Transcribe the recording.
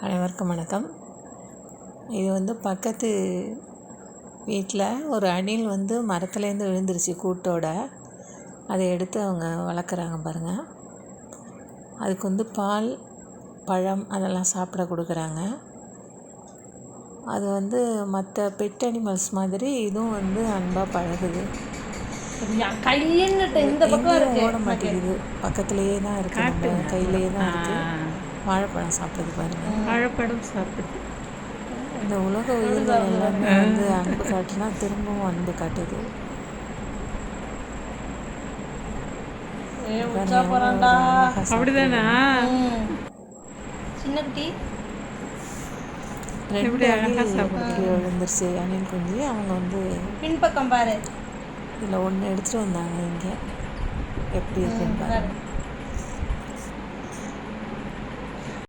அனைவருக்கும் வணக்கம். இது பக்கத்து வீட்டில் ஒரு அணில் மரத்துலேருந்து விழுந்துருச்சு கூட்டோட. அதை எடுத்து அவங்க வளர்க்குறாங்க பாருங்கள். அதுக்கு பால், பழம் அதெல்லாம் சாப்பிட கொடுக்குறாங்க. அது மற்ற பெட் அனிமல்ஸ் மாதிரி இதுவும் அன்பாக பழகுது. ஓட மாட்டேங்குது, பக்கத்துலேயே தான் இருக்குது, நம்ம கையிலேயே தான் இருக்குது. வாழைப்பழம் சாப்பிடுது பாருங்கள். வாழைப்பழம் சாப்பிடுது. இந்த உலக உயிர்கள் எல்லாமே அன்பு காட்டுனா திரும்பவும் அன்பு காட்டுது. அப்படிதானா? சின்ன குட்டி விழுந்துருச்சு அணில் குஞ்சு. அவங்க பின்பக்கம் பாரு, இதில் ஒன்று எடுத்துகிட்டு வந்தாங்க. இங்கே எப்படி இருக்குன்னு பாருங்க.